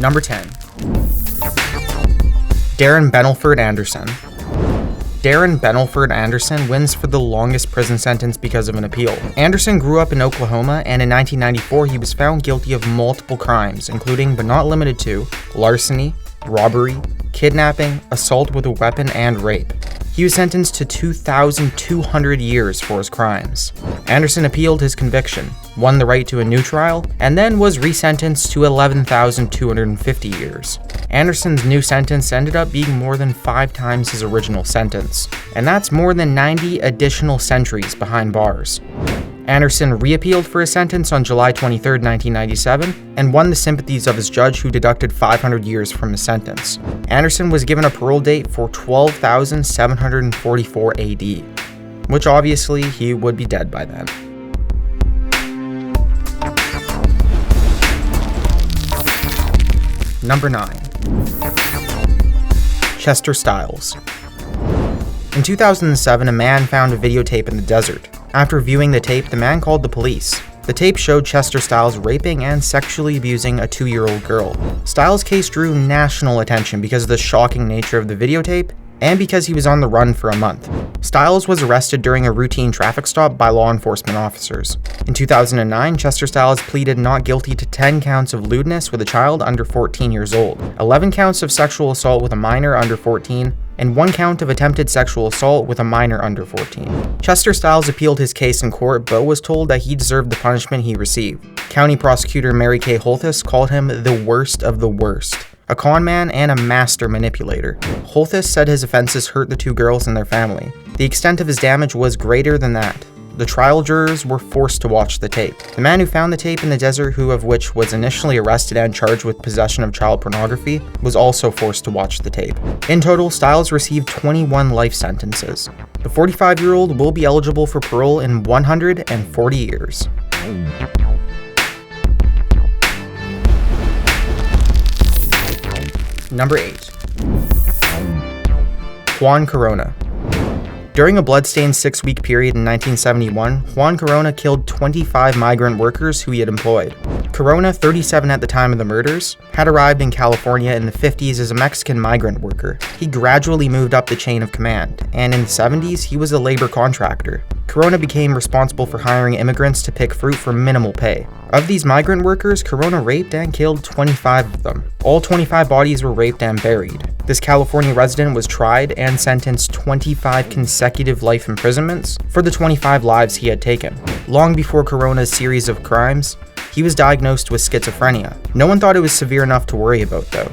Number 10. Darren Bennalford Anderson. Darren Bennalford Anderson wins for the longest prison sentence because of an appeal. Anderson grew up in Oklahoma, and in 1994 he was found guilty of multiple crimes, including but not limited to larceny, robbery, kidnapping, assault with a weapon, and rape. He was sentenced to 2,200 years for his crimes. Anderson appealed his conviction, won the right to a new trial, and then was resentenced to 11,250 years. Anderson's new sentence ended up being more than 5 times his original sentence, and that's more than 90 additional centuries behind bars. Anderson reappealed for his sentence on July 23, 1997, and won the sympathies of his judge, who deducted 500 years from his sentence. Anderson was given a parole date for 12,744 AD, which obviously he would be dead by then. Number 9. Chester Stiles. In 2007, a man found a videotape in the desert. After viewing the tape, the man called the police. The tape showed Chester Stiles raping and sexually abusing a 2-year-old girl. Stiles' case drew national attention because of the shocking nature of the videotape and because he was on the run for a month. Stiles was arrested during a routine traffic stop by law enforcement officers. In 2009, Chester Stiles pleaded not guilty to 10 counts of lewdness with a child under 14 years old, 11 counts of sexual assault with a minor under 14, and 1 count of attempted sexual assault with a minor under 14. Chester Stiles appealed his case in court, but was told that he deserved the punishment he received. County prosecutor Mary Kay Holthus called him the worst of the worst, a con man and a master manipulator. Holthus said his offenses hurt the 2 girls and their family. The extent of his damage was greater than that. The trial jurors were forced to watch the tape. The man who found the tape in the desert, who of which was initially arrested and charged with possession of child pornography, was also forced to watch the tape. In total, Stiles received 21 life sentences. The 45-year-old will be eligible for parole in 140 years. Number 8. Juan Corona. During a bloodstained 6-week period in 1971, Juan Corona killed 25 migrant workers who he had employed. Corona, 37 at the time of the murders, had arrived in California in the 50s as a Mexican migrant worker. He gradually moved up the chain of command, and in the 70s, he was a labor contractor. Corona became responsible for hiring immigrants to pick fruit for minimal pay. Of these migrant workers, Corona raped and killed 25 of them. All 25 bodies were raped and buried. This California resident was tried and sentenced 25 consecutive life imprisonments for the 25 lives he had taken. Long before Corona's series of crimes, he was diagnosed with schizophrenia. No one thought it was severe enough to worry about, though.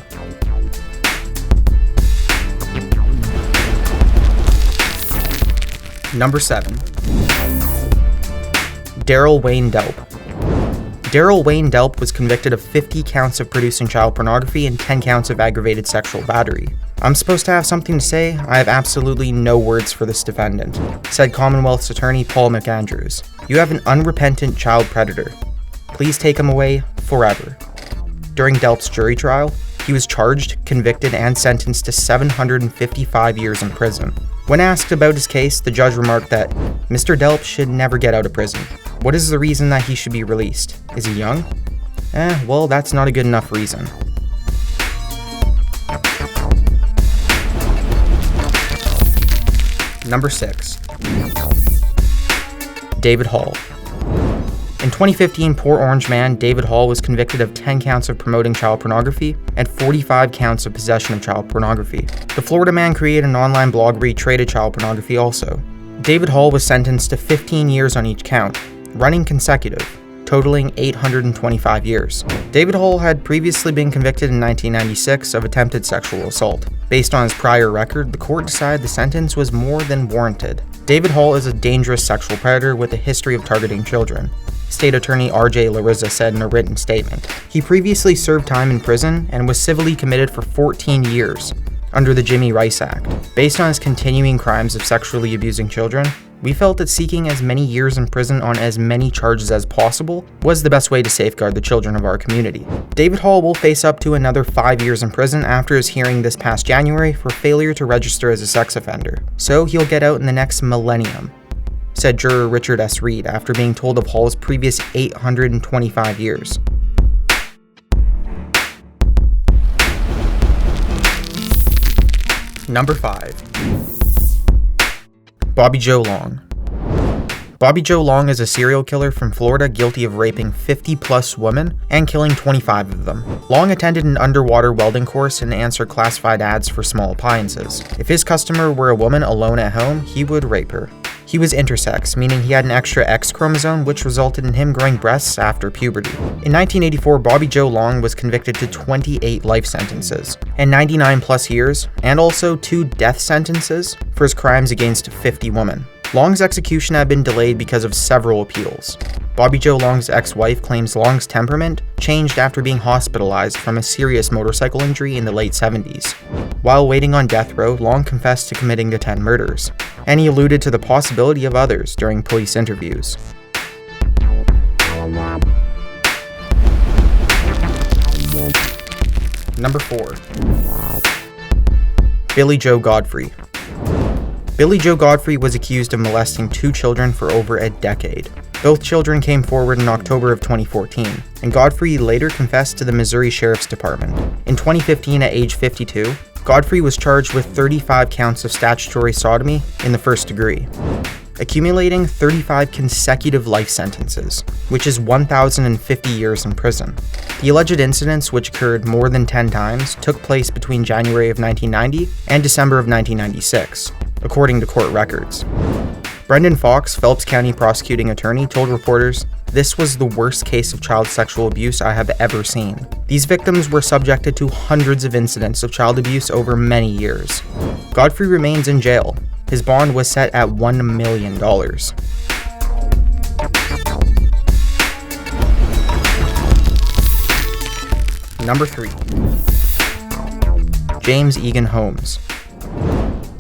Number 7. Darrell Wayne Delp. Darrell Wayne Delp was convicted of 50 counts of producing child pornography and 10 counts of aggravated sexual battery. "I'm supposed to have something to say? I have absolutely no words for this defendant," said Commonwealth's attorney Paul McAndrews. "You have an unrepentant child predator. Please take him away forever." During Delp's jury trial, he was charged, convicted, and sentenced to 755 years in prison. When asked about his case, the judge remarked that Mr. Delp should never get out of prison. What is the reason that he should be released? Is he young? Well, that's not a good enough reason. Number 6. David Hall. In 2015, Port Orange man David Hall was convicted of 10 counts of promoting child pornography and 45 counts of possession of child pornography. The Florida man created an online blog where he traded child pornography also. David Hall was sentenced to 15 years on each count, running consecutive, totaling 825 years. David Hall had previously been convicted in 1996 of attempted sexual assault. Based on his prior record, the court decided the sentence was more than warranted. David Hall is a dangerous sexual predator with a history of targeting children. State Attorney R.J. Larissa said in a written statement. He previously served time in prison and was civilly committed for 14 years under the Jimmy Rice Act. Based on his continuing crimes of sexually abusing children, we felt that seeking as many years in prison on as many charges as possible was the best way to safeguard the children of our community. David Hall will face up to another 5 years in prison after his hearing this past January for failure to register as a sex offender, so he'll get out in the next millennium, said juror Richard S. Reed after being told of Hall's previous 825 years. Number 5. Bobby Joe Long. Bobby Joe Long is a serial killer from Florida guilty of raping 50-plus women and killing 25 of them. Long attended an underwater welding course and answered classified ads for small appliances. If his customer were a woman alone at home, he would rape her. He was intersex, meaning he had an extra X chromosome, which resulted in him growing breasts after puberty. In 1984, Bobby Joe Long was convicted to 28 life sentences and 99-plus years, and also 2 death sentences for his crimes against 50 women. Long's execution had been delayed because of several appeals. Bobby Joe Long's ex-wife claims Long's temperament changed after being hospitalized from a serious motorcycle injury in the late 70s. While waiting on death row, Long confessed to committing the 10 murders, and he alluded to the possibility of others during police interviews. Number 4. Billy Joe Godfrey. Billy Joe Godfrey was accused of molesting 2 children for over a decade. Both children came forward in October of 2014, and Godfrey later confessed to the Missouri Sheriff's Department. In 2015, at age 52, Godfrey was charged with 35 counts of statutory sodomy in the first degree, accumulating 35 consecutive life sentences, which is 1,050 years in prison. The alleged incidents, which occurred more than 10 times, took place between January of 1990 and December of 1996, according to court records. Brendan Fox, Phelps County prosecuting attorney, told reporters, "This was the worst case of child sexual abuse I have ever seen. These victims were subjected to hundreds of incidents of child abuse over many years." Godfrey remains in jail. His bond was set at $1 million. Number 3. James Egan Holmes.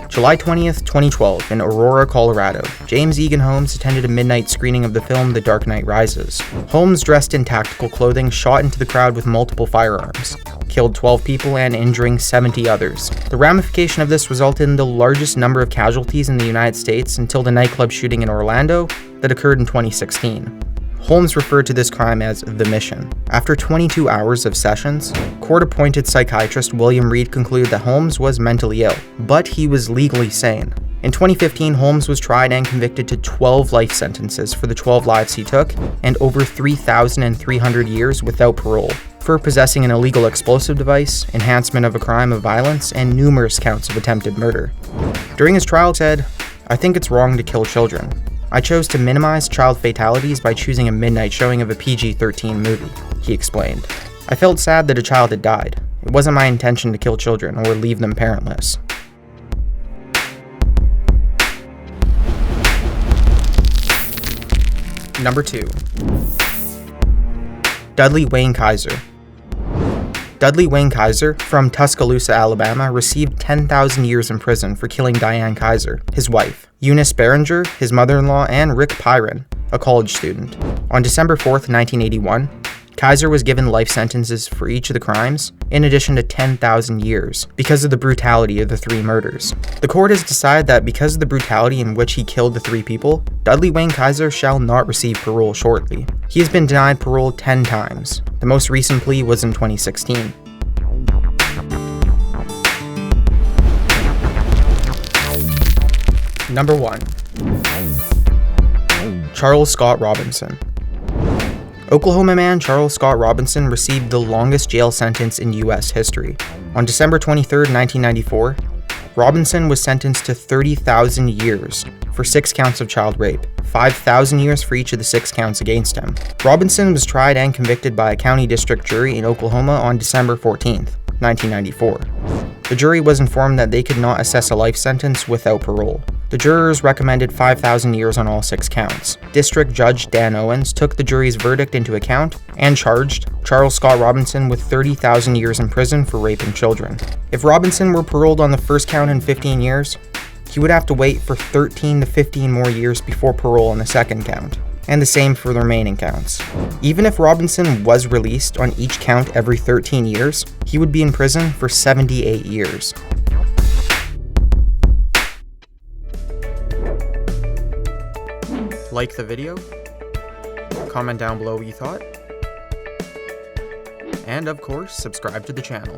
July 20th, 2012, in Aurora, Colorado, James Egan Holmes attended a midnight screening of the film The Dark Knight Rises. Holmes, dressed in tactical clothing, shot into the crowd with multiple firearms, killed 12 people and injuring 70 others. The ramification of this resulted in the largest number of casualties in the United States until the nightclub shooting in Orlando that occurred in 2016. Holmes referred to this crime as the mission. After 22 hours of sessions, court-appointed psychiatrist William Reed concluded that Holmes was mentally ill, but he was legally sane. In 2015, Holmes was tried and convicted to 12 life sentences for the 12 lives he took, and over 3,300 years without parole, for possessing an illegal explosive device, enhancement of a crime of violence, and numerous counts of attempted murder. During his trial, he said, "I think it's wrong to kill children. I chose to minimize child fatalities by choosing a midnight showing of a PG-13 movie," he explained. "I felt sad that a child had died. It wasn't my intention to kill children or leave them parentless." Number 2. Dudley Wayne KYZER. Dudley Wayne KYZER, from Tuscaloosa, Alabama, received 10,000 years in prison for killing Diane KYZER, his wife, Eunice Berenger, his mother-in-law, and Rick Pyron, a college student. On December 4th, 1981, KYZER was given life sentences for each of the crimes, in addition to 10,000 years, because of the brutality of the 3 murders. The court has decided that because of the brutality in which he killed the 3 people, Dudley Wayne KYZER shall not receive parole shortly. He has been denied parole 10 times. The most recent plea was in 2016. Number 1. Charles Scott Robinson. Oklahoma man Charles Scott Robinson received the longest jail sentence in U.S. history. On December 23, 1994, Robinson was sentenced to 30,000 years for 6 counts of child rape, 5,000 years for each of the 6 counts against him. Robinson was tried and convicted by a county district jury in Oklahoma on December 14, 1994. The jury was informed that they could not assess a life sentence without parole. The jurors recommended 5,000 years on all 6 counts. District Judge Dan Owens took the jury's verdict into account and charged Charles Scott Robinson with 30,000 years in prison for raping children. If Robinson were paroled on the first count in 15 years, he would have to wait for 13 to 15 more years before parole on the second count, and the same for the remaining counts. Even if Robinson was released on each count every 13 years, he would be in prison for 78 years. Like the video, comment down below what you thought, and of course, subscribe to the channel.